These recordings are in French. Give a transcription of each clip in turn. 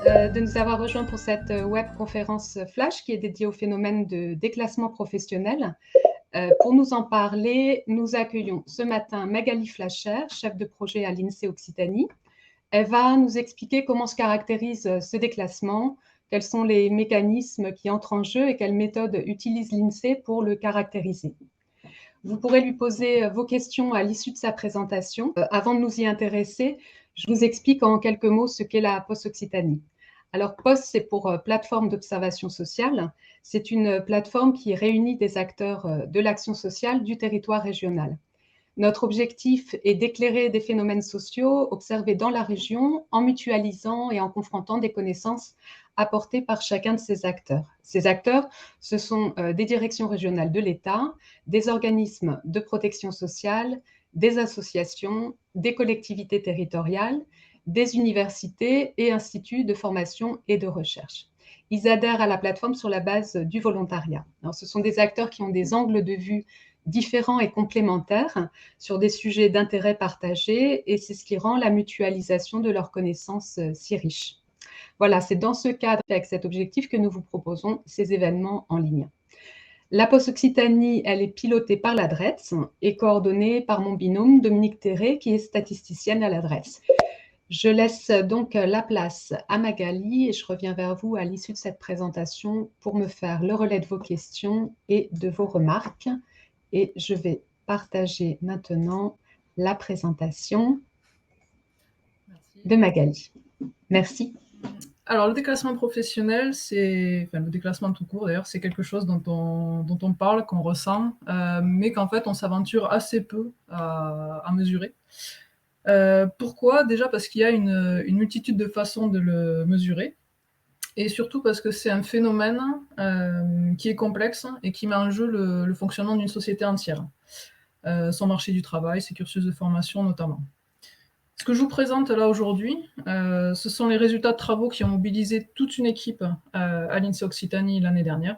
de nous avoir rejoints pour cette webconférence flash qui est dédiée au phénomène de déclassement professionnel. Pour nous en parler, nous accueillons ce matin Magali Flacher, chef de projet à l'INSEE Occitanie. Elle va nous expliquer comment se caractérise ce déclassement, quels sont les mécanismes qui entrent en jeu et quelles méthodes utilise l'INSEE pour le caractériser. Vous pourrez lui poser vos questions à l'issue de sa présentation. Avant de nous y intéresser, je vous explique en quelques mots ce qu'est la POS Occitanie. Alors, POS, c'est pour plateforme d'observation sociale. C'est une plateforme qui réunit des acteurs de l'action sociale du territoire régional. Notre objectif est d'éclairer des phénomènes sociaux observés dans la région en mutualisant et en confrontant des connaissances apportées par chacun de ces acteurs. Ces acteurs, ce sont des directions régionales de l'État, des organismes de protection sociale, des associations, des collectivités territoriales, des universités et instituts de formation et de recherche. Ils adhèrent à la plateforme sur la base du volontariat. Alors, ce sont des acteurs qui ont des angles de vue différents et complémentaires sur des sujets d'intérêt partagés et c'est ce qui rend la mutualisation de leurs connaissances si riche. Voilà, c'est dans ce cadre et avec cet objectif que nous vous proposons ces événements en ligne. La POS Occitanie, elle est pilotée par l'ADRETS et coordonnée par mon binôme Dominique Terré, qui est statisticienne à l'ADRETS. Je laisse donc la place à Magali et je reviens vers vous à l'issue de cette présentation pour me faire le relais de vos questions et de vos remarques. Et je vais partager maintenant la présentation de Magali. Merci. Alors, le déclassement professionnel, le déclassement tout court d'ailleurs, c'est quelque chose dont on parle, qu'on ressent, mais qu'en fait on s'aventure assez peu à mesurer. Pourquoi? Déjà parce qu'il y a une multitude de façons de le mesurer, et surtout parce que c'est un phénomène qui est complexe et qui met en jeu le fonctionnement d'une société entière. Son marché du travail, ses cursus de formation notamment. Ce que je vous présente là aujourd'hui, ce sont les résultats de travaux qui ont mobilisé toute une équipe à l'INSEE Occitanie l'année dernière.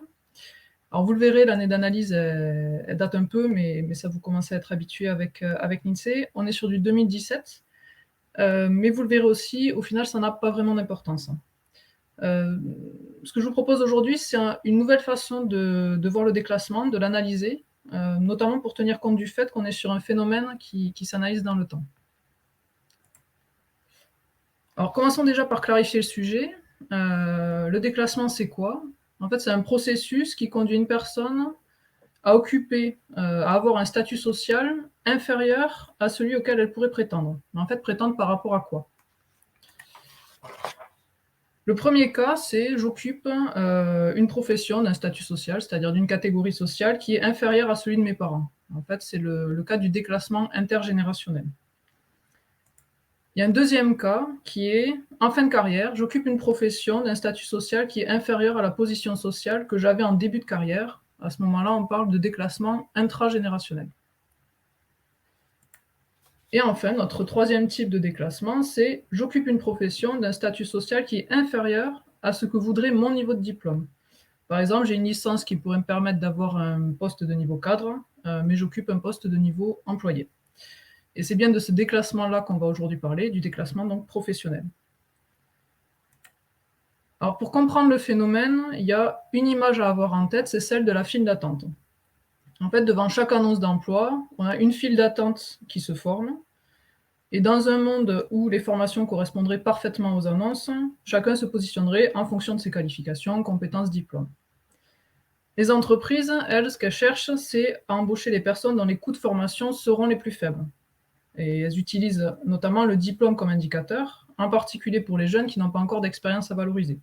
Alors vous le verrez, l'année d'analyse, elle date un peu, mais ça vous commencez à être habitué avec l'INSEE. On est sur du 2017, mais vous le verrez aussi, au final, ça n'a pas vraiment d'importance. Ce que je vous propose aujourd'hui, c'est une nouvelle façon de voir le déclassement, de l'analyser, notamment pour tenir compte du fait qu'on est sur un phénomène qui s'analyse dans le temps. Alors, commençons déjà par clarifier le sujet. Le déclassement, c'est quoi? En fait, c'est un processus qui conduit une personne à occuper, à avoir un statut social inférieur à celui auquel elle pourrait prétendre. Mais en fait, prétendre par rapport à quoi? Le premier cas, c'est j'occupe une profession d'un statut social, c'est-à-dire d'une catégorie sociale qui est inférieure à celui de mes parents. En fait, c'est le cas du déclassement intergénérationnel. Il y a un deuxième cas qui est, en fin de carrière, j'occupe une profession d'un statut social qui est inférieur à la position sociale que j'avais en début de carrière. À ce moment-là, on parle de déclassement intragénérationnel. Et enfin, notre troisième type de déclassement, c'est j'occupe une profession d'un statut social qui est inférieur à ce que voudrait mon niveau de diplôme. Par exemple, j'ai une licence qui pourrait me permettre d'avoir un poste de niveau cadre, mais j'occupe un poste de niveau employé. Et c'est bien de ce déclassement-là qu'on va aujourd'hui parler, du déclassement donc professionnel. Alors pour comprendre le phénomène, il y a une image à avoir en tête, c'est celle de la file d'attente. En fait, devant chaque annonce d'emploi, on a une file d'attente qui se forme. Et dans un monde où les formations correspondraient parfaitement aux annonces, chacun se positionnerait en fonction de ses qualifications, compétences, diplômes. Les entreprises, elles, ce qu'elles cherchent, c'est à embaucher les personnes dont les coûts de formation seront les plus faibles. Et elles utilisent notamment le diplôme comme indicateur, en particulier pour les jeunes qui n'ont pas encore d'expérience à valoriser.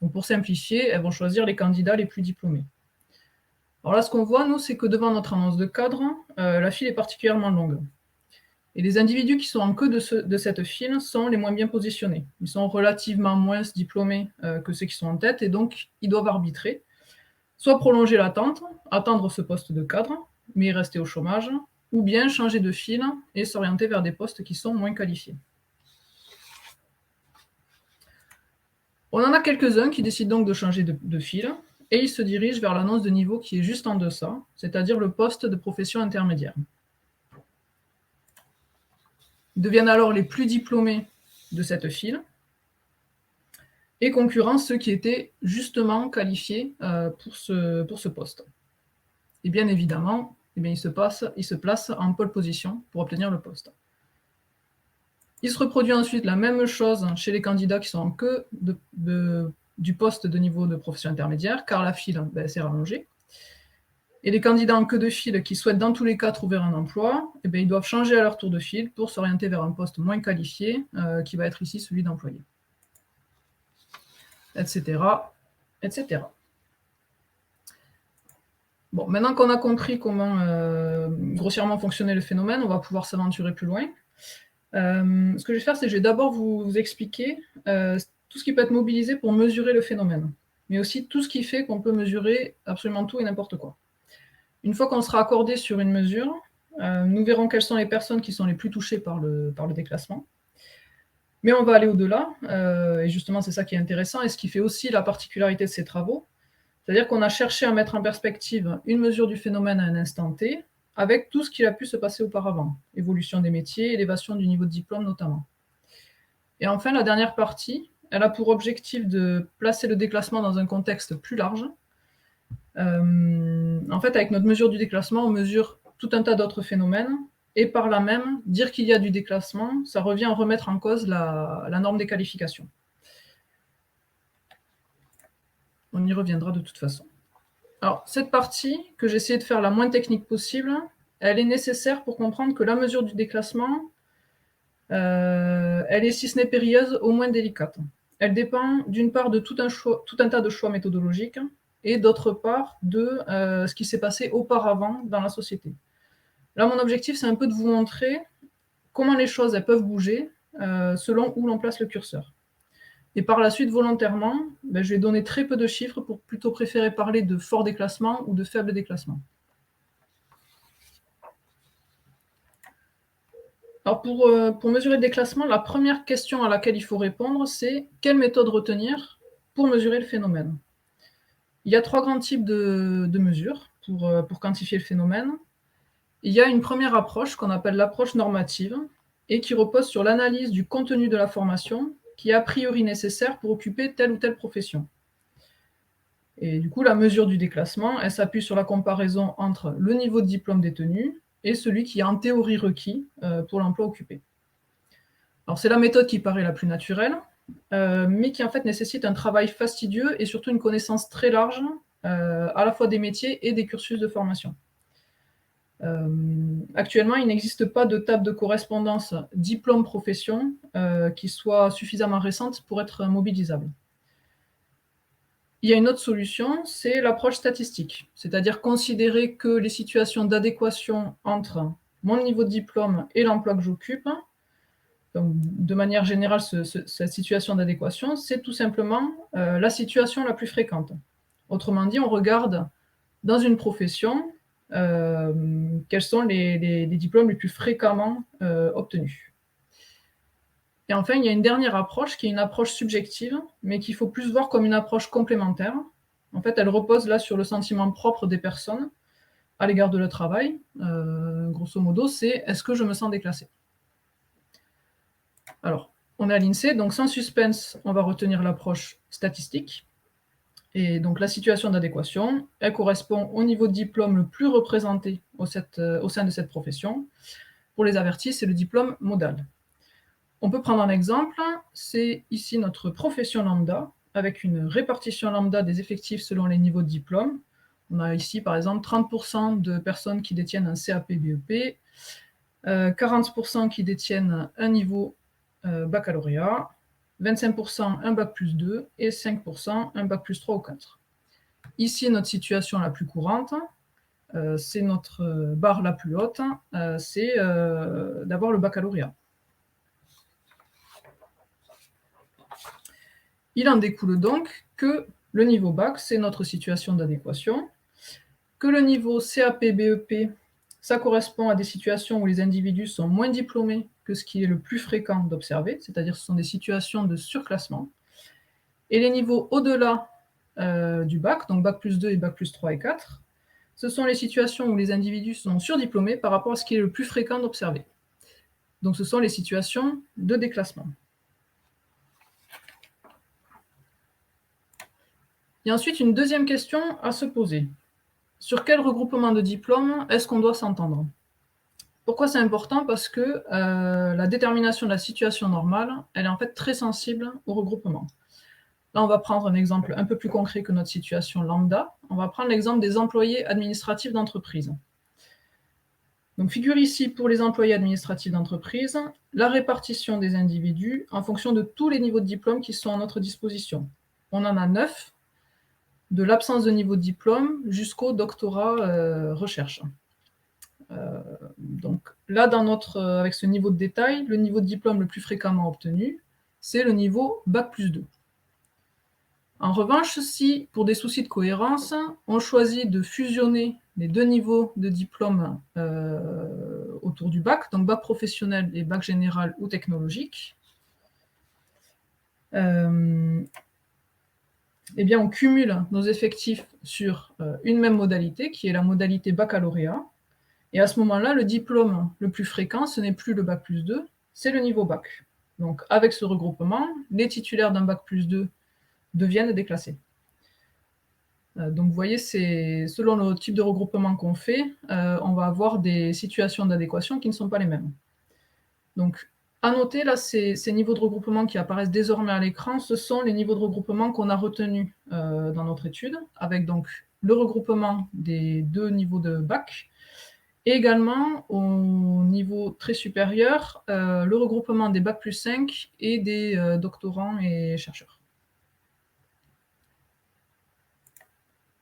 Donc pour simplifier, elles vont choisir les candidats les plus diplômés. Alors là, ce qu'on voit, nous, c'est que devant notre annonce de cadre, la file est particulièrement longue. Et les individus qui sont en queue de cette file sont les moins bien positionnés. Ils sont relativement moins diplômés que ceux qui sont en tête, et donc ils doivent arbitrer. Soit prolonger l'attente, attendre ce poste de cadre, mais rester au chômage, ou bien changer de file et s'orienter vers des postes qui sont moins qualifiés. On en a quelques-uns qui décident donc de changer de file, et ils se dirigent vers l'annonce de niveau qui est juste en deçà, c'est-à-dire le poste de profession intermédiaire. Ils deviennent alors les plus diplômés de cette file, et concurrence ceux qui étaient justement qualifiés pour ce poste. Et bien évidemment, il se place en pole position pour obtenir le poste. Il se reproduit ensuite la même chose chez les candidats qui sont en queue du poste de niveau de profession intermédiaire, car la file s'est rallongée. Et les candidats en queue de file qui souhaitent dans tous les cas trouver un emploi, ils doivent changer à leur tour de file pour s'orienter vers un poste moins qualifié, qui va être ici celui d'employé. Etc. etc. Bon, maintenant qu'on a compris comment grossièrement fonctionnait le phénomène, on va pouvoir s'aventurer plus loin. Ce que je vais faire, c'est que je vais d'abord vous expliquer tout ce qui peut être mobilisé pour mesurer le phénomène, mais aussi tout ce qui fait qu'on peut mesurer absolument tout et n'importe quoi. Une fois qu'on sera accordé sur une mesure, nous verrons quelles sont les personnes qui sont les plus touchées par le déclassement. Mais on va aller au-delà, et justement c'est ça qui est intéressant, et ce qui fait aussi la particularité de ces travaux, c'est-à-dire qu'on a cherché à mettre en perspective une mesure du phénomène à un instant T, avec tout ce qui a pu se passer auparavant, évolution des métiers, élévation du niveau de diplôme notamment. Et enfin, la dernière partie, elle a pour objectif de placer le déclassement dans un contexte plus large. En fait, avec notre mesure du déclassement, on mesure tout un tas d'autres phénomènes, et par là même, dire qu'il y a du déclassement, ça revient à remettre en cause la norme des qualifications. On y reviendra de toute façon. Alors, cette partie, que j'ai essayé de faire la moins technique possible, elle est nécessaire pour comprendre que la mesure du déclassement, elle est, si ce n'est périlleuse, au moins délicate. Elle dépend d'une part de tout un tas de choix méthodologiques, et d'autre part de ce qui s'est passé auparavant dans la société. Là, mon objectif, c'est un peu de vous montrer comment les choses elles peuvent bouger selon où l'on place le curseur. Et par la suite, volontairement, je vais donner très peu de chiffres pour plutôt préférer parler de fort déclassement ou de faible déclassement. Alors pour mesurer le déclassement, la première question à laquelle il faut répondre, c'est quelle méthode retenir pour mesurer le phénomène. Il y a 3 grands types de mesures pour quantifier le phénomène. Il y a une première approche qu'on appelle l'approche normative et qui repose sur l'analyse du contenu de la formation qui est a priori nécessaire pour occuper telle ou telle profession. Et du coup, la mesure du déclassement, elle s'appuie sur la comparaison entre le niveau de diplôme détenu et celui qui est en théorie requis pour l'emploi occupé. Alors c'est la méthode qui paraît la plus naturelle, mais qui en fait nécessite un travail fastidieux et surtout une connaissance très large, à la fois des métiers et des cursus de formation. Actuellement, il n'existe pas de table de correspondance diplôme-profession qui soit suffisamment récente pour être mobilisable. Il y a une autre solution, c'est l'approche statistique, c'est-à-dire considérer que les situations d'adéquation entre mon niveau de diplôme et l'emploi que j'occupe, donc de manière générale, cette situation d'adéquation, c'est tout simplement la situation la plus fréquente. Autrement dit, on regarde dans une profession quels sont les diplômes les plus fréquemment obtenus. Et enfin, il y a une dernière approche qui est une approche subjective, mais qu'il faut plus voir comme une approche complémentaire. En fait, elle repose là sur le sentiment propre des personnes à l'égard de leur travail. Grosso modo, c'est « est-ce que je me sens déclassé ?» Alors, on est à l'INSEE, donc sans suspense, on va retenir l'approche statistique. Et donc la situation d'adéquation, elle correspond au niveau de diplôme le plus représenté au sein de cette profession. Pour les avertis, c'est le diplôme modal. On peut prendre un exemple, c'est ici notre profession lambda, avec une répartition lambda des effectifs selon les niveaux de diplôme. On a ici par exemple 30% de personnes qui détiennent un CAP-BEP, 40% qui détiennent un niveau baccalauréat, 25% un bac plus 2 et 5% un bac plus 3 ou 4. Ici, notre situation la plus courante, c'est notre barre la plus haute, c'est d'avoir le baccalauréat. Il en découle donc que le niveau bac, c'est notre situation d'adéquation, que le niveau CAP-BEP, ça correspond à des situations où les individus sont moins diplômés que ce qui est le plus fréquent d'observer, c'est-à-dire ce sont des situations de surclassement. Et les niveaux au-delà du bac, donc bac plus 2 et bac plus 3 et 4, ce sont les situations où les individus sont surdiplômés par rapport à ce qui est le plus fréquent d'observer. Donc ce sont les situations de déclassement. Il y a ensuite une deuxième question à se poser. Sur quel regroupement de diplômes est-ce qu'on doit s'entendre? Pourquoi c'est important? Parce que la détermination de la situation normale, elle est en fait très sensible au regroupement. Là, on va prendre un exemple un peu plus concret que notre situation lambda. On va prendre l'exemple des employés administratifs d'entreprise. Donc, figure ici pour les employés administratifs d'entreprise la répartition des individus en fonction de tous les niveaux de diplôme qui sont à notre disposition. On en a 9, de l'absence de niveau de diplôme jusqu'au doctorat recherche. Donc là, avec ce niveau de détail, le niveau de diplôme le plus fréquemment obtenu, c'est le niveau Bac+2. En revanche, si, pour des soucis de cohérence, on choisit de fusionner les deux niveaux de diplôme autour du bac, donc bac professionnel et bac général ou technologique, eh bien, on cumule nos effectifs sur une même modalité, qui est la modalité baccalauréat. Et à ce moment-là, le diplôme le plus fréquent, ce n'est plus le Bac+2, c'est le niveau bac. Donc, avec ce regroupement, les titulaires d'un Bac+2 deviennent déclassés. Donc, vous voyez, selon le type de regroupement qu'on fait, on va avoir des situations d'adéquation qui ne sont pas les mêmes. Donc, à noter, là, ces niveaux de regroupement qui apparaissent désormais à l'écran, ce sont les niveaux de regroupement qu'on a retenus dans notre étude, avec donc le regroupement des deux niveaux de bac, et également, au niveau très supérieur, le regroupement des Bac+5 et des doctorants et chercheurs.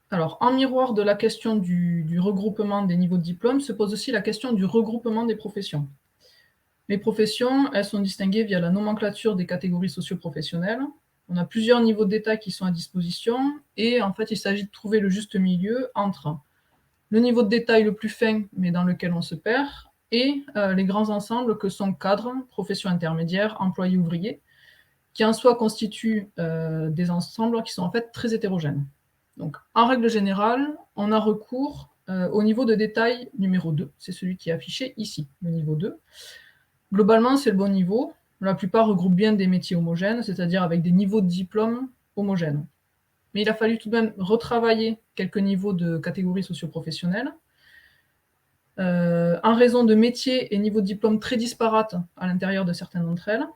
Alors, en miroir de la question du regroupement des niveaux de diplôme, se pose aussi la question du regroupement des professions. Les professions, elles sont distinguées via la nomenclature des catégories socio-professionnelles. On a plusieurs niveaux de détail qui sont à disposition, et en fait, il s'agit de trouver le juste milieu entre le niveau de détail le plus fin, mais dans lequel on se perd, et les grands ensembles que sont cadres, professions intermédiaires, employés ouvriers, qui en soi constituent des ensembles qui sont en fait très hétérogènes. Donc, en règle générale, on a recours au niveau de détail numéro 2, c'est celui qui est affiché ici, le niveau 2. Globalement, c'est le bon niveau. La plupart regroupent bien des métiers homogènes, c'est-à-dire avec des niveaux de diplôme homogènes. Mais il a fallu tout de même retravailler quelques niveaux de catégories socio-professionnelles, en raison de métiers et niveaux de diplôme très disparates à l'intérieur de certaines d'entre elles,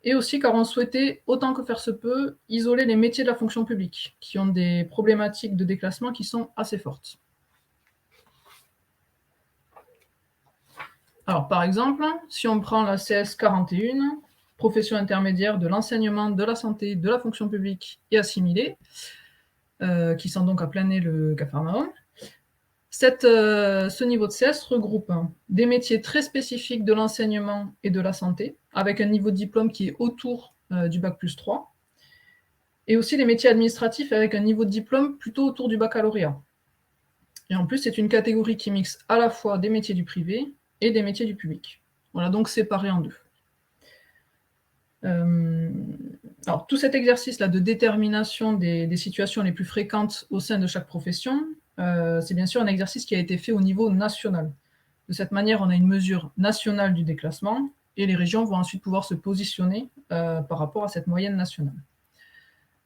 et aussi car on souhaitait, autant que faire se peut, isoler les métiers de la fonction publique, qui ont des problématiques de déclassement qui sont assez fortes. Alors, par exemple, si on prend la CS 41, profession intermédiaire de l'enseignement, de la santé, de la fonction publique et assimilée, qui sont donc à planer le Capharnaüm, ce niveau de CS regroupe des métiers très spécifiques de l'enseignement et de la santé, avec un niveau de diplôme qui est autour du Bac+3, et aussi les métiers administratifs avec un niveau de diplôme plutôt autour du baccalauréat. Et en plus, c'est une catégorie qui mixe à la fois des métiers du privé et des métiers du public. On l'a donc séparé en deux. Alors, tout cet exercice-là de détermination des situations les plus fréquentes au sein de chaque profession, c'est bien sûr un exercice qui a été fait au niveau national. De cette manière, on a une mesure nationale du déclassement, et les régions vont ensuite pouvoir se positionner par rapport à cette moyenne nationale.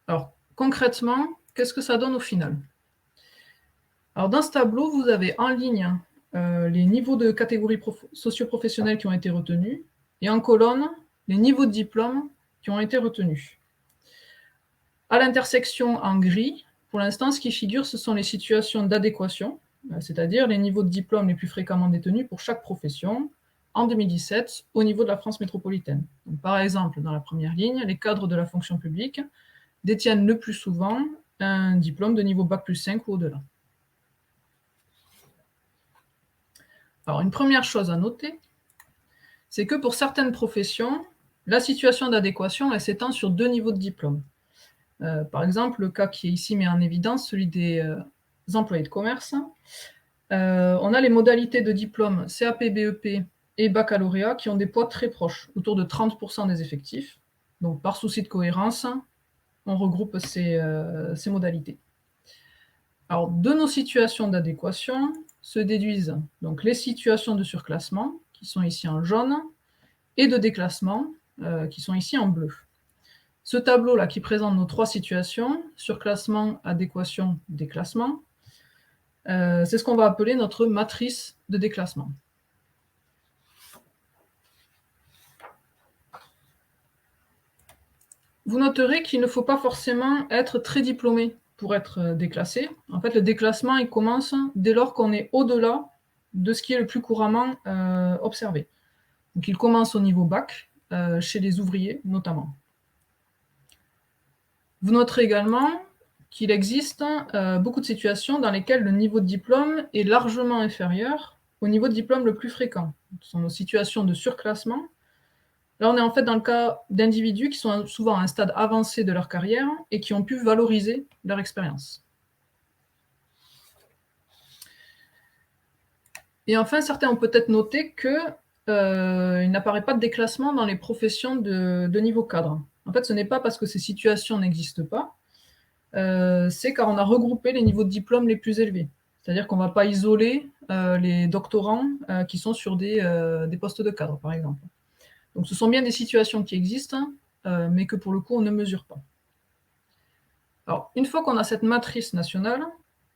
Alors, concrètement, qu'est-ce que ça donne au final? Alors, dans ce tableau, vous avez en ligne les niveaux de catégories socio-professionnelles qui ont été retenus, et en colonne, les niveaux de diplôme qui ont été retenus. À l'intersection en gris, pour l'instant, ce qui figure, ce sont les situations d'adéquation, c'est-à-dire les niveaux de diplôme les plus fréquemment détenus pour chaque profession en 2017 au niveau de la France métropolitaine. Donc, par exemple, dans la première ligne, les cadres de la fonction publique détiennent le plus souvent un diplôme de niveau Bac+5 ou au-delà. Alors, une première chose à noter, c'est que pour certaines professions, la situation d'adéquation, elle s'étend sur deux niveaux de diplôme. Par exemple, le cas qui est ici met en évidence, celui des employés de commerce. On a les modalités de diplôme CAP, BEP et baccalauréat qui ont des poids très proches, autour de 30% des effectifs. Donc, par souci de cohérence, on regroupe ces modalités. Alors, de nos situations d'adéquation se déduisent donc les situations de surclassement, qui sont ici en jaune, et de déclassement, qui sont ici en bleu. Ce tableau-là qui présente nos 3 situations, surclassement, adéquation, déclassement, c'est ce qu'on va appeler notre matrice de déclassement. Vous noterez qu'il ne faut pas forcément être très diplômé pour être déclassé. En fait, le déclassement, il commence dès lors qu'on est au-delà de ce qui est le plus couramment observé. Donc, il commence au niveau bac, chez les ouvriers notamment. Vous noterez également qu'il existe beaucoup de situations dans lesquelles le niveau de diplôme est largement inférieur au niveau de diplôme le plus fréquent. Ce sont nos situations de surclassement. Là, on est en fait dans le cas d'individus qui sont souvent à un stade avancé de leur carrière et qui ont pu valoriser leur expérience. Et enfin, certains ont peut-être noté qu'il n'apparaît pas de déclassement dans les professions de niveau cadre. En fait, ce n'est pas parce que ces situations n'existent pas, c'est car on a regroupé les niveaux de diplôme les plus élevés. C'est-à-dire qu'on ne va pas isoler les doctorants qui sont sur des postes de cadre, par exemple. Donc ce sont bien des situations qui existent, mais que pour le coup, on ne mesure pas. Alors, une fois qu'on a cette matrice nationale,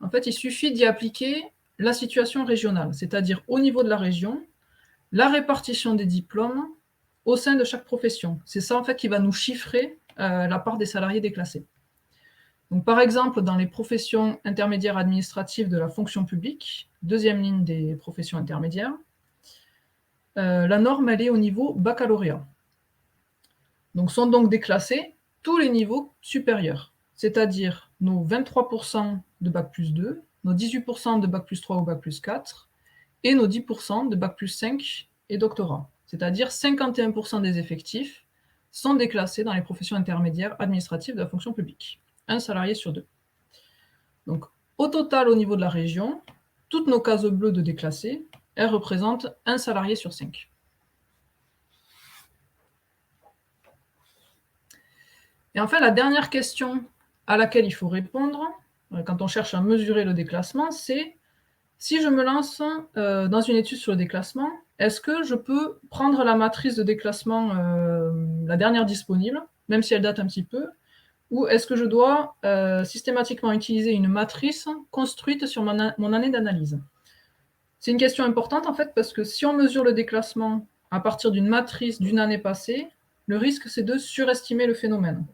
en fait, il suffit d'y appliquer la situation régionale, c'est-à-dire au niveau de la région, la répartition des diplômes au sein de chaque profession. C'est ça, en fait, qui va nous chiffrer la part des salariés déclassés. Donc, par exemple, dans les professions intermédiaires administratives de la fonction publique, deuxième ligne des professions intermédiaires, la norme, elle est au niveau baccalauréat. Donc, sont donc déclassés tous les niveaux supérieurs, c'est-à-dire nos 23% de Bac plus 2, nos 18% de Bac plus 3 ou Bac plus 4, et nos 10% de Bac plus 5 et doctorat. C'est-à-dire 51% des effectifs sont déclassés dans les professions intermédiaires administratives de la fonction publique. Un salarié sur 2. Donc, au total, au niveau de la région, toutes nos cases bleues de déclassés, elles représentent un salarié sur 5. Et enfin, la dernière question à laquelle il faut répondre, quand on cherche à mesurer le déclassement, c'est si je me lance dans une étude sur le déclassement, est-ce que je peux prendre la matrice de déclassement, la dernière disponible, même si elle date un petit peu, ou est-ce que je dois systématiquement utiliser une matrice construite sur mon année d'analyse? C'est une question importante en fait, parce que si on mesure le déclassement à partir d'une matrice d'une année passée, le risque c'est de surestimer le phénomène,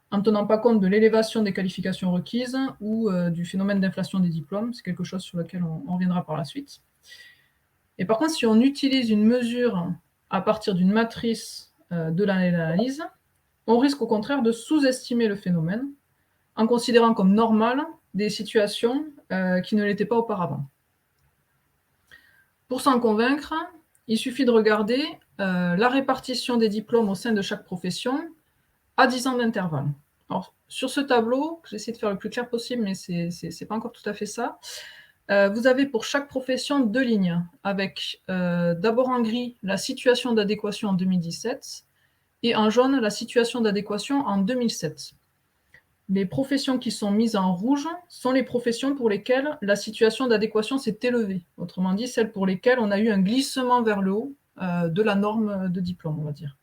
en ne tenant pas compte de l'élévation des qualifications requises ou du phénomène d'inflation des diplômes. C'est quelque chose sur lequel on reviendra par la suite. Et par contre, si on utilise une mesure à partir d'une matrice de l'année d'analyse, on risque au contraire de sous-estimer le phénomène en considérant comme normal des situations qui ne l'étaient pas auparavant. Pour s'en convaincre, il suffit de regarder la répartition des diplômes au sein de chaque profession à 10 ans d'intervalle. Alors, sur ce tableau, j'essaie de faire le plus clair possible, mais c'est pas encore tout à fait ça. Vous avez pour chaque profession 2 lignes, avec d'abord en gris la situation d'adéquation en 2017 et en jaune la situation d'adéquation en 2007. Les professions qui sont mises en rouge sont les professions pour lesquelles la situation d'adéquation s'est élevée. Autrement dit, celles pour lesquelles on a eu un glissement vers le haut de la norme de diplôme, on va dire.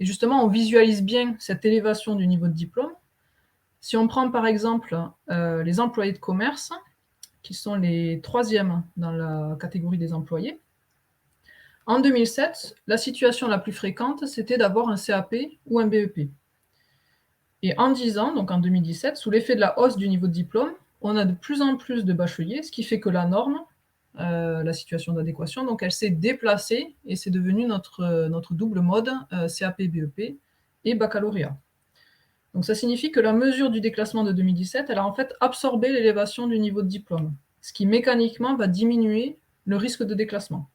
Et justement, on visualise bien cette élévation du niveau de diplôme. Si on prend par exemple les employés de commerce, qui sont les 3e dans la catégorie des employés, en 2007, la situation la plus fréquente, c'était d'avoir un CAP ou un BEP. Et en 10 ans, donc en 2017, sous l'effet de la hausse du niveau de diplôme, on a de plus en plus de bacheliers, ce qui fait que la norme, la situation d'adéquation, donc elle s'est déplacée et c'est devenu notre double mode CAP, BEP et baccalauréat. Donc ça signifie que la mesure du déclassement de 2017, elle a en fait absorbé l'élévation du niveau de diplôme, ce qui mécaniquement va diminuer le risque de déclassement.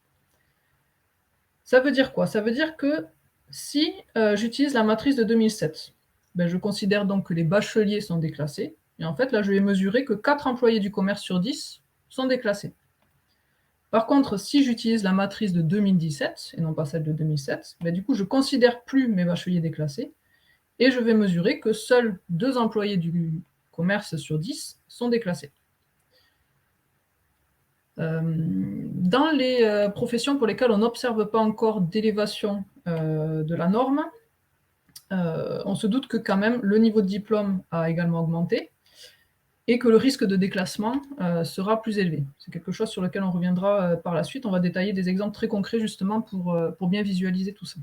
Ça veut dire quoi? Ça veut dire que si j'utilise la matrice de 2007, je considère donc que les bacheliers sont déclassés, et en fait là je vais mesurer que 4 employés du commerce sur 10 sont déclassés. Par contre, si j'utilise la matrice de 2017, et non pas celle de 2007, du coup je ne considère plus mes bacheliers déclassés, et je vais mesurer que seuls 2 employés du commerce sur 10 sont déclassés. Dans les professions pour lesquelles on n'observe pas encore d'élévation de la norme, on se doute que quand même le niveau de diplôme a également augmenté et que le risque de déclassement sera plus élevé. C'est quelque chose sur lequel on reviendra par la suite. On va détailler des exemples très concrets justement pour bien visualiser tout ça.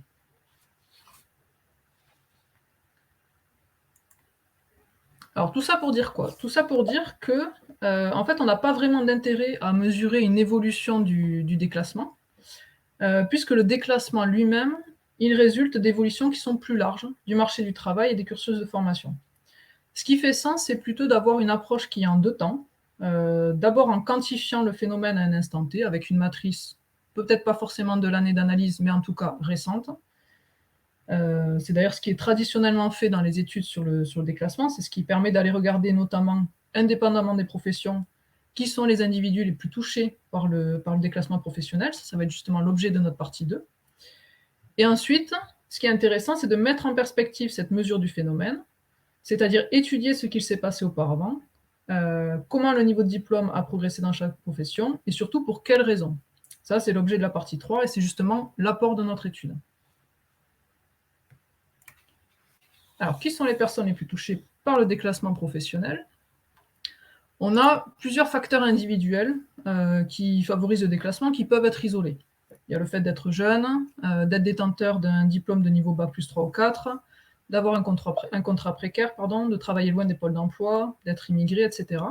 Alors tout ça pour dire quoi? Tout ça pour dire que, en fait, on n'a pas vraiment d'intérêt à mesurer une évolution du déclassement, puisque le déclassement lui-même, il résulte d'évolutions qui sont plus larges du marché du travail et des cursus de formation. Ce qui fait sens, c'est plutôt d'avoir une approche qui est en deux temps. D'abord en quantifiant le phénomène à un instant T, avec une matrice, peut-être pas forcément de l'année d'analyse, mais en tout cas récente. C'est d'ailleurs ce qui est traditionnellement fait dans les études sur le déclassement, c'est ce qui permet d'aller regarder notamment, indépendamment des professions, qui sont les individus les plus touchés par le déclassement professionnel. Ça va être justement l'objet de notre partie 2. Et ensuite, ce qui est intéressant, c'est de mettre en perspective cette mesure du phénomène, c'est-à-dire étudier ce qu'il s'est passé auparavant, comment le niveau de diplôme a progressé dans chaque profession, et surtout pour quelles raisons. Ça, c'est l'objet de la partie 3, et c'est justement l'apport de notre étude. Alors, qui sont les personnes les plus touchées par le déclassement professionnel? On a plusieurs facteurs individuels qui favorisent le déclassement, qui peuvent être isolés. Il y a le fait d'être jeune, d'être détenteur d'un diplôme de niveau Bac plus 3 ou 4, d'avoir un contrat précaire, de travailler loin des pôles d'emploi, d'être immigré, etc.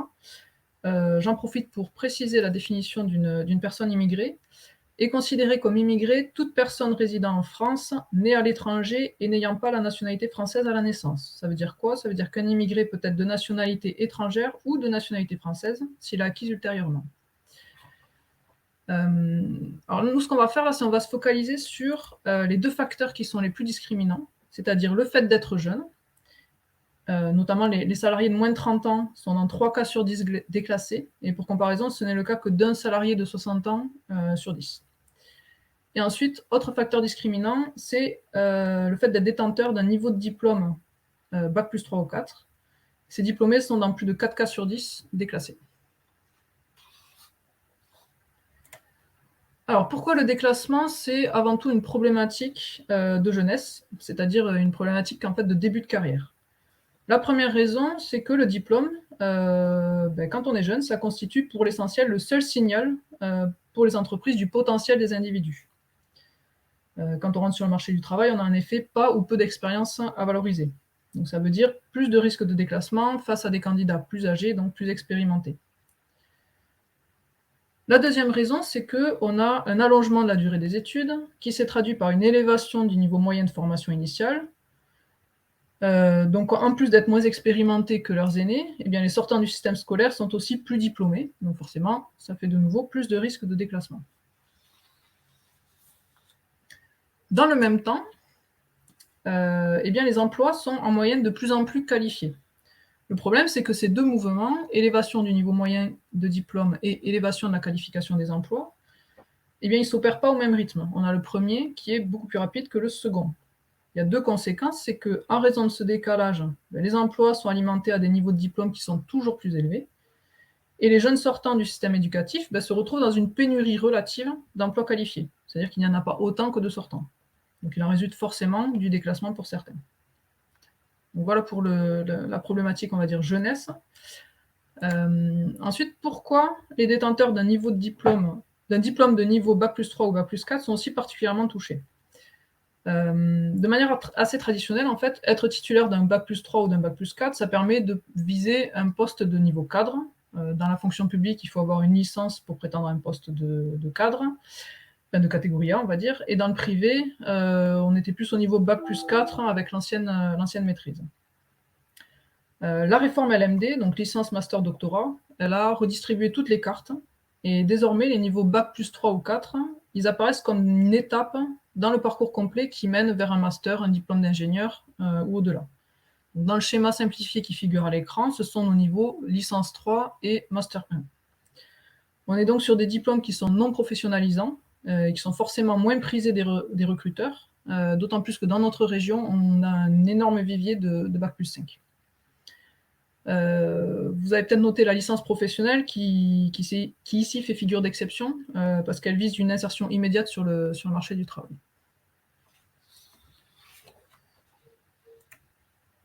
J'en profite pour préciser la définition d'une personne immigrée. Est considérée comme immigrée toute personne résidant en France, née à l'étranger et n'ayant pas la nationalité française à la naissance. Ça veut dire quoi? Ça veut dire qu'un immigré peut être de nationalité étrangère ou de nationalité française, s'il a acquis ultérieurement. Alors nous, ce qu'on va faire là, c'est qu'on va se focaliser sur les deux facteurs qui sont les plus discriminants, c'est-à-dire le fait d'être jeune, notamment les salariés de moins de 30 ans sont dans 3 cas sur 10 déclassés, et pour comparaison, ce n'est le cas que d'un salarié de 60 ans sur 10. Et ensuite, autre facteur discriminant, c'est le fait d'être détenteur d'un niveau de diplôme Bac plus 3 ou 4. Ces diplômés sont dans plus de 4 cas sur 10 déclassés. Alors, pourquoi le déclassement? C'est avant tout une problématique de jeunesse, c'est-à-dire une problématique en fait, de début de carrière. La première raison, c'est que le diplôme, quand on est jeune, ça constitue pour l'essentiel le seul signal pour les entreprises du potentiel des individus. Quand on rentre sur le marché du travail, on a en effet pas ou peu d'expérience à valoriser. Donc ça veut dire plus de risques de déclassement face à des candidats plus âgés, donc plus expérimentés. La deuxième raison, c'est qu'on a un allongement de la durée des études qui s'est traduit par une élévation du niveau moyen de formation initiale. Donc en plus d'être moins expérimentés que leurs aînés, eh bien, les sortants du système scolaire sont aussi plus diplômés. Donc forcément, ça fait de nouveau plus de risques de déclassement. Dans le même temps, eh bien, les emplois sont en moyenne de plus en plus qualifiés. Le problème, c'est que ces deux mouvements, élévation du niveau moyen de diplôme et élévation de la qualification des emplois, eh bien, ils ne s'opèrent pas au même rythme. On a le premier qui est beaucoup plus rapide que le second. Il y a deux conséquences, c'est qu'en raison de ce décalage, les emplois sont alimentés à des niveaux de diplôme qui sont toujours plus élevés, et les jeunes sortants du système éducatif se retrouvent dans une pénurie relative d'emplois qualifiés, c'est-à-dire qu'il n'y en a pas autant que de sortants. Donc il en résulte forcément du déclassement pour certains. Donc voilà pour la problématique, on va dire, jeunesse. Ensuite, pourquoi les détenteurs d'un diplôme de niveau Bac plus 3 ou Bac plus 4 sont aussi particulièrement touchés? De manière assez traditionnelle, en fait, être titulaire d'un Bac plus 3 ou d'un Bac plus 4, ça permet de viser un poste de niveau cadre. Dans la fonction publique, il faut avoir une licence pour prétendre à un poste de cadre, de catégorie A, on va dire. Et dans le privé, on était plus au niveau Bac plus 4 avec l'ancienne maîtrise. La réforme LMD, donc licence, master, doctorat, elle a redistribué toutes les cartes. Et désormais, les niveaux Bac plus 3 ou 4, ils apparaissent comme une étape dans le parcours complet qui mène vers un master, un diplôme d'ingénieur ou au-delà. Dans le schéma simplifié qui figure à l'écran, ce sont nos niveaux licence 3 et master 1. On est donc sur des diplômes qui sont non professionnalisants, et qui sont forcément moins prisés des recruteurs, d'autant plus que dans notre région, on a un énorme vivier de Bac plus 5. Vous avez peut-être noté la licence professionnelle qui ici fait figure d'exception, parce qu'elle vise une insertion immédiate sur le marché du travail.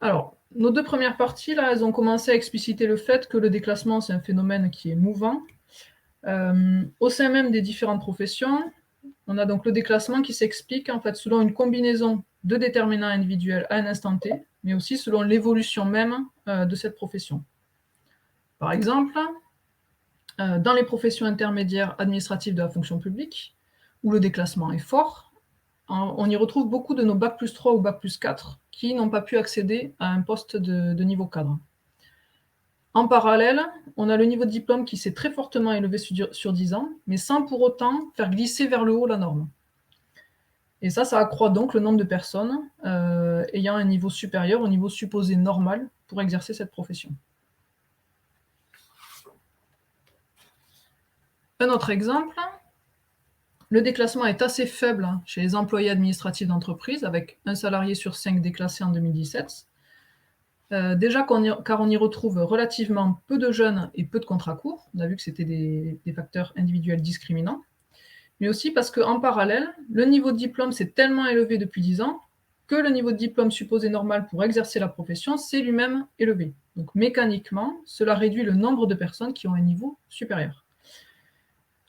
Alors, nos deux premières parties, là, elles ont commencé à expliciter le fait que le déclassement, c'est un phénomène qui est mouvant. Au sein même des différentes professions, on a donc le déclassement qui s'explique en fait selon une combinaison de déterminants individuels à un instant T, mais aussi selon l'évolution même de cette profession. Par exemple, dans les professions intermédiaires administratives de la fonction publique, où le déclassement est fort, on y retrouve beaucoup de nos bac+3 ou bac+4 qui n'ont pas pu accéder à un poste de niveau cadre. En parallèle, on a le niveau de diplôme qui s'est très fortement élevé sur 10 ans, mais sans pour autant faire glisser vers le haut la norme. Et ça accroît donc le nombre de personnes ayant un niveau supérieur au niveau supposé normal pour exercer cette profession. Un autre exemple, le déclassement est assez faible chez les employés administratifs d'entreprise, avec un salarié sur 5 déclassé en 2017. Déjà car on y retrouve relativement peu de jeunes et peu de contrats courts. On a vu que c'était des facteurs individuels discriminants. Mais aussi parce qu'en parallèle, le niveau de diplôme s'est tellement élevé depuis 10 ans que le niveau de diplôme supposé normal pour exercer la profession s'est lui-même élevé. Donc mécaniquement, cela réduit le nombre de personnes qui ont un niveau supérieur.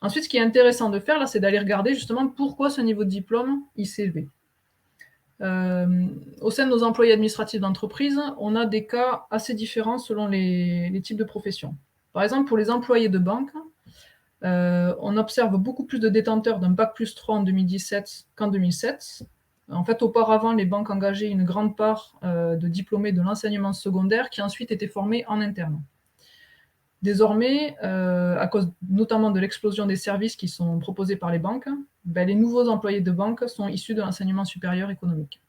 Ensuite, ce qui est intéressant de faire, là, c'est d'aller regarder justement pourquoi ce niveau de diplôme s'est élevé. Au sein de nos employés administratifs d'entreprise, on a des cas assez différents selon les types de professions. Par exemple, pour les employés de banque, on observe beaucoup plus de détenteurs d'un bac+3 en 2017 qu'en 2007. En fait, auparavant, les banques engageaient une grande part de diplômés de l'enseignement secondaire qui ensuite étaient formés en interne. Désormais, à cause notamment de l'explosion des services qui sont proposés par les banques, les nouveaux employés de banque sont issus de l'enseignement supérieur économique.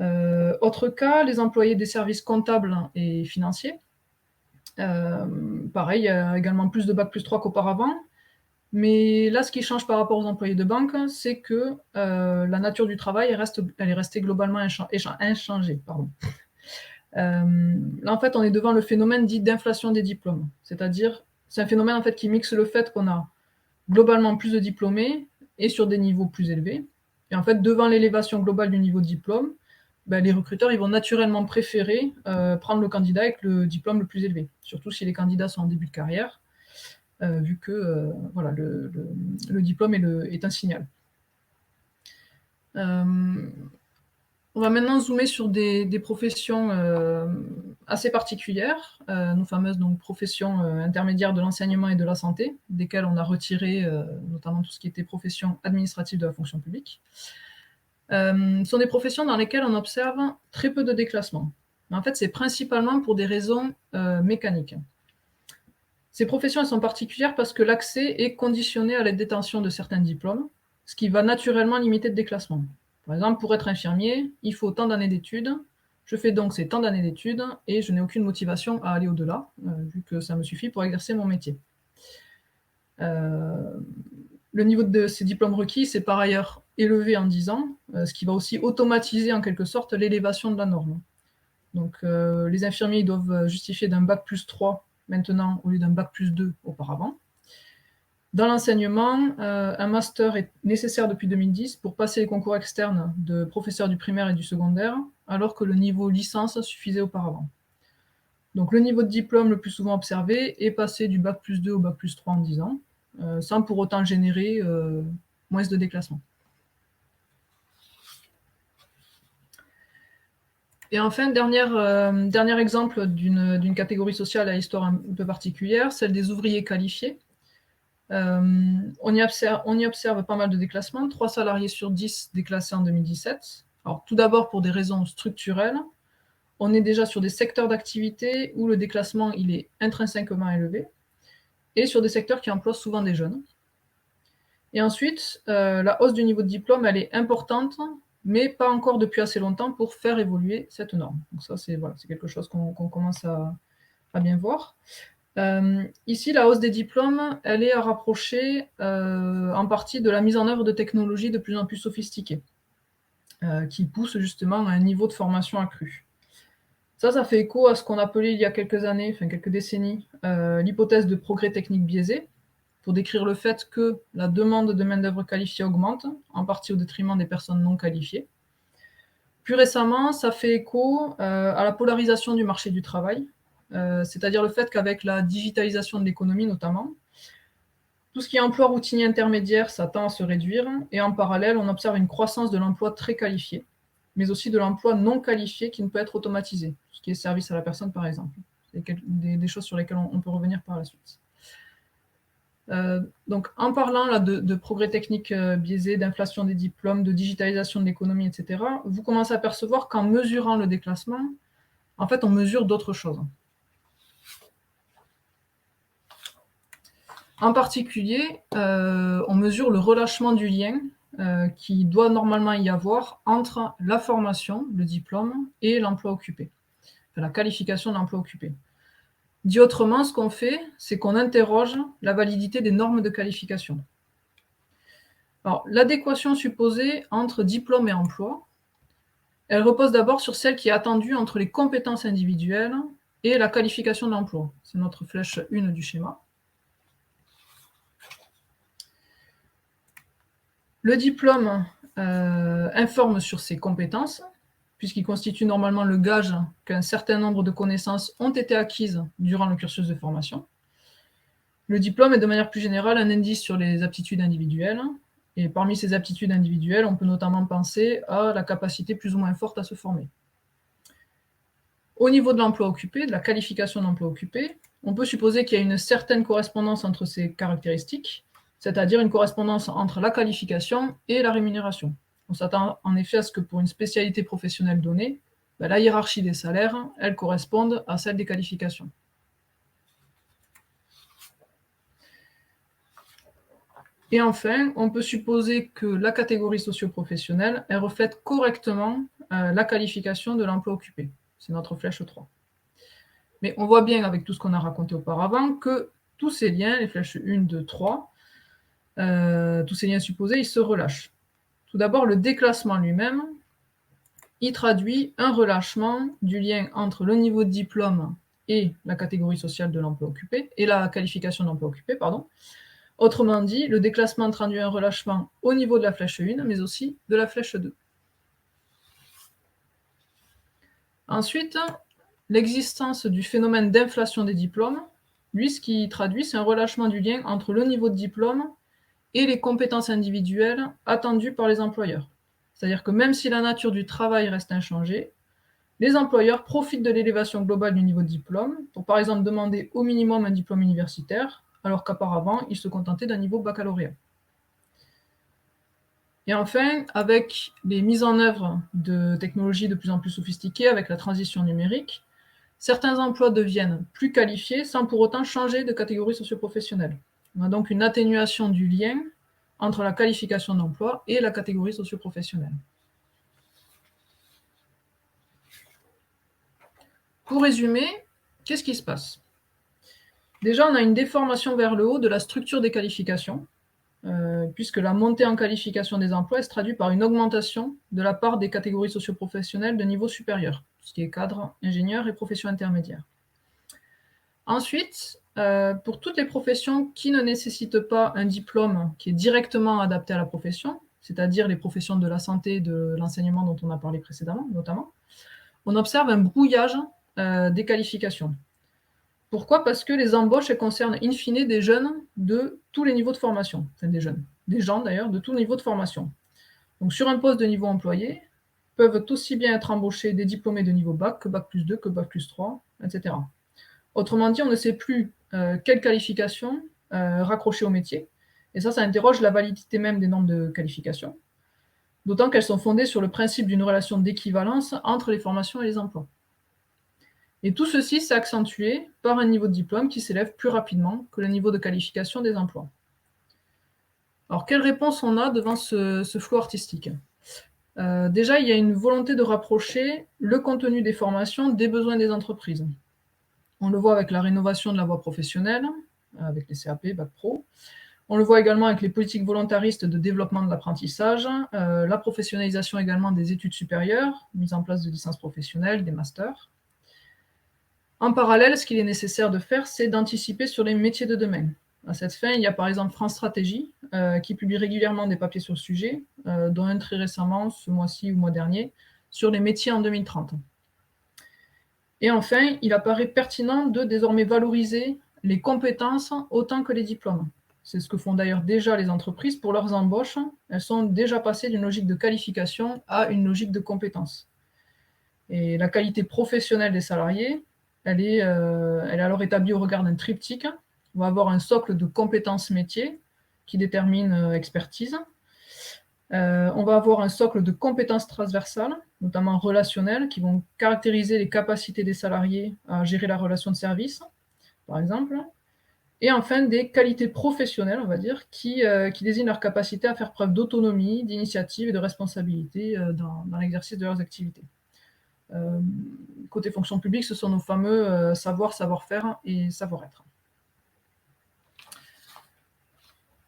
Autre cas, les employés des services comptables et financiers. Pareil, il y a également plus de bac+3 qu'auparavant. Mais là, ce qui change par rapport aux employés de banque, c'est que la nature du travail, elle est restée globalement inchangée. Là, en fait, on est devant le phénomène dit d'inflation des diplômes. C'est-à-dire, c'est un phénomène en fait, qui mixe le fait qu'on a globalement plus de diplômés et sur des niveaux plus élevés. Et en fait, devant l'élévation globale du niveau de diplôme, les recruteurs ils vont naturellement préférer prendre le candidat avec le diplôme le plus élevé, surtout si les candidats sont en début de carrière, vu que voilà, le diplôme est un signal. On va maintenant zoomer sur des professions assez particulières, nos fameuses donc, professions intermédiaires de l'enseignement et de la santé, desquelles on a retiré notamment tout ce qui était profession administrative de la fonction publique. Ce sont des professions dans lesquelles on observe très peu de déclassement. Mais en fait, c'est principalement pour des raisons mécaniques. Ces professions elles sont particulières parce que l'accès est conditionné à la détention de certains diplômes, ce qui va naturellement limiter le déclassement. Par exemple, pour être infirmier, il faut tant d'années d'études. Je fais donc ces tant d'années d'études et je n'ai aucune motivation à aller au-delà, vu que ça me suffit pour exercer mon métier. Le niveau de ces diplômes requis, c'est par ailleurs élevé en 10 ans, ce qui va aussi automatiser en quelque sorte l'élévation de la norme. Donc les infirmiers doivent justifier d'un bac+3 maintenant au lieu d'un bac+2 auparavant. Dans l'enseignement, un master est nécessaire depuis 2010 pour passer les concours externes de professeurs du primaire et du secondaire, alors que le niveau licence suffisait auparavant. Donc le niveau de diplôme le plus souvent observé est passé du bac+2 au bac+3 en 10 ans, sans pour autant générer moins de déclassement. Et enfin, dernier exemple d'une catégorie sociale à histoire un peu particulière, celle des ouvriers qualifiés. On y observe pas mal de déclassements, 3 salariés sur 10 déclassés en 2017. Alors, tout d'abord pour des raisons structurelles. On est déjà sur des secteurs d'activité où le déclassement il est intrinsèquement élevé, et sur des secteurs qui emploient souvent des jeunes. Et ensuite, la hausse du niveau de diplôme, elle est importante, mais pas encore depuis assez longtemps pour faire évoluer cette norme. Donc ça, c'est quelque chose qu'on commence à bien voir. Ici, la hausse des diplômes, elle est à rapprocher en partie de la mise en œuvre de technologies de plus en plus sophistiquées, qui poussent justement à un niveau de formation accru. Ça fait écho à ce qu'on appelait il y a quelques années, enfin quelques décennies, l'hypothèse de progrès technique biaisé, pour décrire le fait que la demande de main-d'œuvre qualifiée augmente, en partie au détriment des personnes non qualifiées. Plus récemment, ça fait écho à la polarisation du marché du travail, c'est-à-dire le fait qu'avec la digitalisation de l'économie notamment, tout ce qui est emploi routinier intermédiaire, ça tend à se réduire, et en parallèle, on observe une croissance de l'emploi très qualifié, mais aussi de l'emploi non qualifié qui ne peut être automatisé, ce qui est service à la personne par exemple. C'est des choses sur lesquelles on peut revenir par la suite. Donc, en parlant là, de progrès techniques biaisés, d'inflation des diplômes, de digitalisation de l'économie, etc., vous commencez à percevoir qu'en mesurant le déclassement, en fait, on mesure d'autres choses. En particulier, on mesure le relâchement du lien qui doit normalement y avoir entre la formation, le diplôme, et l'emploi occupé, enfin, la qualification de l'emploi occupé. Dit autrement, ce qu'on fait, c'est qu'on interroge la validité des normes de qualification. Alors, l'adéquation supposée entre diplôme et emploi, elle repose d'abord sur celle qui est attendue entre les compétences individuelles et la qualification de l'emploi. C'est notre flèche 1 du schéma. Le diplôme informe sur ses compétences, puisqu'il constitue normalement le gage qu'un certain nombre de connaissances ont été acquises durant le cursus de formation. Le diplôme est de manière plus générale un indice sur les aptitudes individuelles, et parmi ces aptitudes individuelles, on peut notamment penser à la capacité plus ou moins forte à se former. Au niveau de l'emploi occupé, de la qualification d'emploi occupé, on peut supposer qu'il y a une certaine correspondance entre ces caractéristiques, c'est-à-dire une correspondance entre la qualification et la rémunération. On s'attend en effet à ce que pour une spécialité professionnelle donnée, la hiérarchie des salaires, elle corresponde à celle des qualifications. Et enfin, on peut supposer que la catégorie socio-professionnelle, elle reflète correctement la qualification de l'emploi occupé. C'est notre flèche 3. Mais on voit bien avec tout ce qu'on a raconté auparavant que tous ces liens, les flèches 1, 2, 3, tous ces liens supposés, ils se relâchent. Tout d'abord, le déclassement lui-même, il traduit un relâchement du lien entre le niveau de diplôme et la catégorie sociale de l'emploi occupé, et la qualification d'emploi occupé, pardon. Autrement dit, le déclassement traduit un relâchement au niveau de la flèche 1, mais aussi de la flèche 2. Ensuite, l'existence du phénomène d'inflation des diplômes, lui, ce qui traduit, c'est un relâchement du lien entre le niveau de diplôme et les compétences individuelles attendues par les employeurs. C'est-à-dire que même si la nature du travail reste inchangée, les employeurs profitent de l'élévation globale du niveau de diplôme pour, par exemple, demander au minimum un diplôme universitaire, alors qu'auparavant, ils se contentaient d'un niveau baccalauréat. Et enfin, avec les mises en œuvre de technologies de plus en plus sophistiquées, avec la transition numérique, certains emplois deviennent plus qualifiés sans pour autant changer de catégorie socio-professionnelle. On a donc une atténuation du lien entre la qualification d'emploi et la catégorie socio-professionnelle. Pour résumer, qu'est-ce qui se passe? Déjà, on a une déformation vers le haut de la structure des qualifications, puisque la montée en qualification des emplois se traduit par une augmentation de la part des catégories socio-professionnelles de niveau supérieur, ce qui est cadre, ingénieur et profession intermédiaire. Ensuite, pour toutes les professions qui ne nécessitent pas un diplôme qui est directement adapté à la profession, c'est-à-dire les professions de la santé, de l'enseignement dont on a parlé précédemment, notamment, on observe un brouillage des qualifications. Pourquoi? Parce que les embauches elles concernent in fine des jeunes de tous les niveaux de formation, enfin des gens d'ailleurs de tous niveaux de formation. Donc sur un poste de niveau employé, peuvent aussi bien être embauchés des diplômés de niveau bac, que bac plus 2, que bac plus 3, etc. Autrement dit, on ne sait plus quelle qualification raccrocher au métier, et ça interroge la validité même des normes de qualification, d'autant qu'elles sont fondées sur le principe d'une relation d'équivalence entre les formations et les emplois. Et tout ceci s'est accentué par un niveau de diplôme qui s'élève plus rapidement que le niveau de qualification des emplois. Alors, quelle réponse on a devant ce flou artistique? Déjà, il y a une volonté de rapprocher le contenu des formations des besoins des entreprises. On le voit avec la rénovation de la voie professionnelle, avec les CAP, Bac Pro. On le voit également avec les politiques volontaristes de développement de l'apprentissage, la professionnalisation également des études supérieures, mise en place de licences professionnelles, des masters. En parallèle, ce qu'il est nécessaire de faire, c'est d'anticiper sur les métiers de demain. À cette fin, il y a par exemple France Stratégie, qui publie régulièrement des papiers sur le sujet, dont un très récemment, ce mois-ci ou le mois dernier, sur les métiers en 2030. Et enfin, il apparaît pertinent de désormais valoriser les compétences autant que les diplômes. C'est ce que font d'ailleurs déjà les entreprises pour leurs embauches. Elles sont déjà passées d'une logique de qualification à une logique de compétences. Et la qualité professionnelle des salariés, elle est alors établie au regard d'un triptyque. On va avoir un socle de compétences métiers qui détermine expertise. On va avoir un socle de compétences transversales, notamment relationnelles, qui vont caractériser les capacités des salariés à gérer la relation de service, par exemple. Et enfin, des qualités professionnelles, on va dire, qui désignent leur capacité à faire preuve d'autonomie, d'initiative et de responsabilité dans l'exercice de leurs activités. Côté fonction publique, ce sont nos fameux savoir, savoir-faire et savoir-être.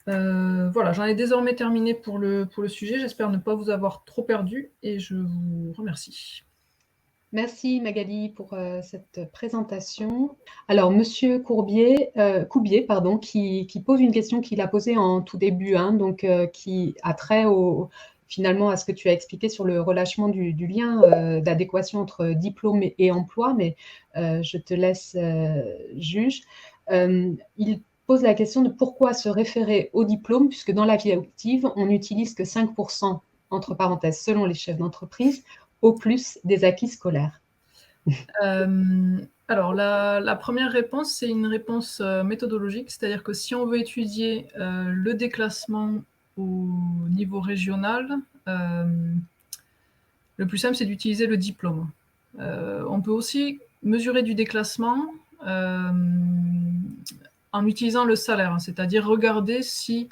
Voilà, j'en ai désormais terminé pour le sujet. J'espère ne pas vous avoir trop perdu et je vous remercie. Merci Magali pour cette présentation. Alors, Monsieur Coubier, qui pose une question qu'il a posée en tout début, donc qui a trait finalement à ce que tu as expliqué sur le relâchement du lien d'adéquation entre diplôme et emploi, mais je te laisse juge. Il pose la question de pourquoi se référer au diplôme, puisque dans la vie active, on n'utilise que 5%, entre parenthèses, selon les chefs d'entreprise, au plus des acquis scolaires. Alors, la première réponse, c'est une réponse méthodologique, c'est-à-dire que si on veut étudier le déclassement au niveau régional, le plus simple, c'est d'utiliser le diplôme. On peut aussi mesurer du déclassement en utilisant le salaire, c'est-à-dire regarder si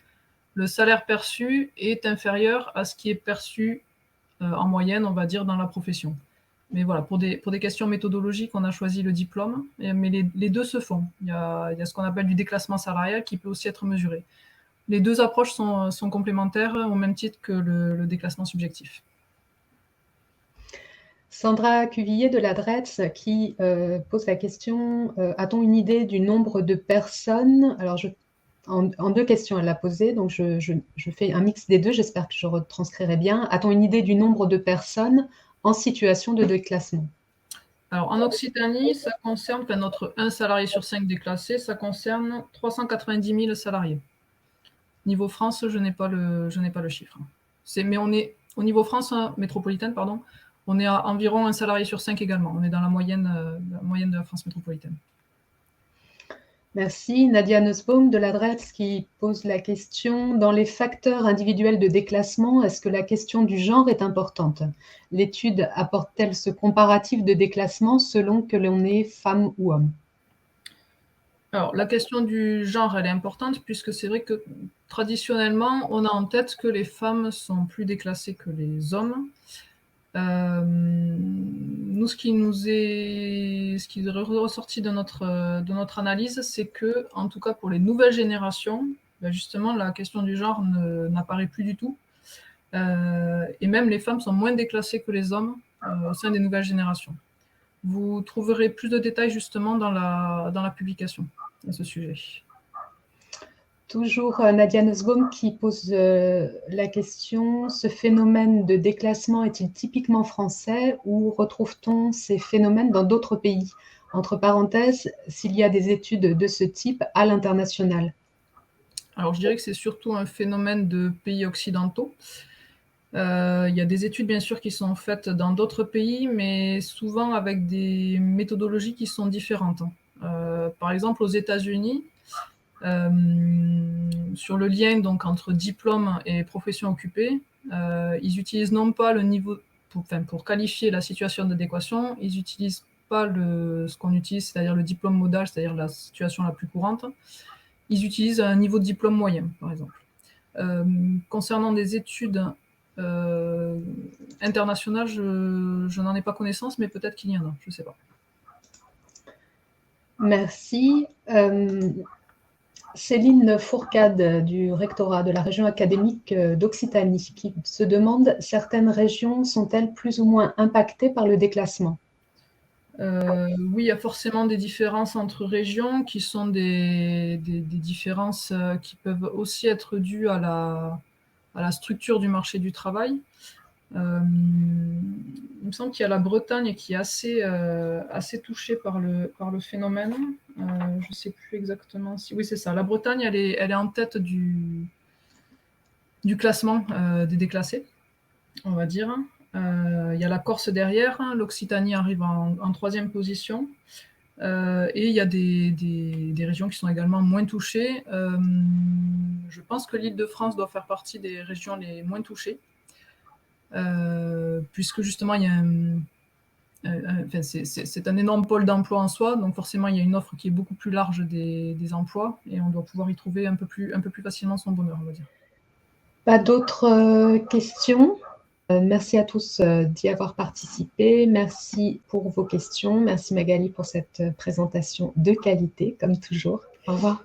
le salaire perçu est inférieur à ce qui est perçu en moyenne, on va dire, dans la profession. Mais voilà, pour des questions méthodologiques, on a choisi le diplôme, mais les deux se font. Il y a ce qu'on appelle du déclassement salarial qui peut aussi être mesuré. Les deux approches sont complémentaires au même titre que le déclassement subjectif. Sandra Cuvillier de la DRETS qui pose la question a-t-on une idée du nombre de personnes? Alors, en deux questions, elle l'a posé, donc je fais un mix des deux, j'espère que je retranscrirai bien. A-t-on une idée du nombre de personnes en situation de déclassement? Alors, en Occitanie, ça concerne, notre 1 salarié sur 5 déclassé, ça concerne 390 000 salariés. Niveau France, je n'ai pas le chiffre. Mais on est, au niveau France métropolitaine, pardon, on est à environ 1 salarié sur 5 également. On est dans la moyenne de la France métropolitaine. Merci. Nadia Nussbaum de l'ADRETS qui pose la question, dans les facteurs individuels de déclassement, est-ce que la question du genre est importante? L'étude apporte-t-elle ce comparatif de déclassement selon que l'on est femme ou homme? Alors, la question du genre, elle est importante puisque c'est vrai que traditionnellement, on a en tête que les femmes sont plus déclassées que les hommes. Nous, ce qui est ressorti de notre analyse, c'est que, en tout cas pour les nouvelles générations, justement, la question du genre n'apparaît plus du tout. Et même les femmes sont moins déclassées que les hommes au sein des nouvelles générations. Vous trouverez plus de détails justement dans la publication à ce sujet. Toujours Nadia Nussbaum qui pose la question, ce phénomène de déclassement est-il typiquement français ou retrouve-t-on ces phénomènes dans d'autres pays? Entre parenthèses, s'il y a des études de ce type à l'international. Alors je dirais que c'est surtout un phénomène de pays occidentaux. Il y a des études bien sûr qui sont faites dans d'autres pays, mais souvent avec des méthodologies qui sont différentes. Par exemple aux États-Unis, sur le lien donc entre diplôme et profession occupée, ils utilisent non pas le niveau, pour qualifier la situation d'adéquation, ils n'utilisent pas ce qu'on utilise, c'est-à-dire le diplôme modal, c'est-à-dire la situation la plus courante. Ils utilisent un niveau de diplôme moyen, par exemple. Concernant des études internationales, je n'en ai pas connaissance, mais peut-être qu'il y en a, je ne sais pas. Merci. Céline Fourcade du rectorat de la région académique d'Occitanie qui se demande, certaines régions sont-elles plus ou moins impactées par le déclassement? Oui, il y a forcément des différences entre régions qui sont des différences qui peuvent aussi être dues à la structure du marché du travail. Il me semble qu'il y a la Bretagne qui est assez touchée par le phénomène. Je ne sais plus exactement si... Oui, c'est ça. La Bretagne, elle est en tête du classement des déclassés, on va dire. Il y a la Corse derrière, hein. L'Occitanie arrive en troisième position. Et il y a des régions qui sont également moins touchées. Je pense que l'Île-de-France doit faire partie des régions les moins touchées, puisque justement, il y a enfin, c'est un énorme pôle d'emploi en soi, donc forcément, il y a une offre qui est beaucoup plus large des emplois, et on doit pouvoir y trouver un peu plus facilement son bonheur, on va dire. Pas d'autres questions? Merci à tous d'y avoir participé. Merci pour vos questions. Merci Magali pour cette présentation de qualité, comme toujours. Au revoir.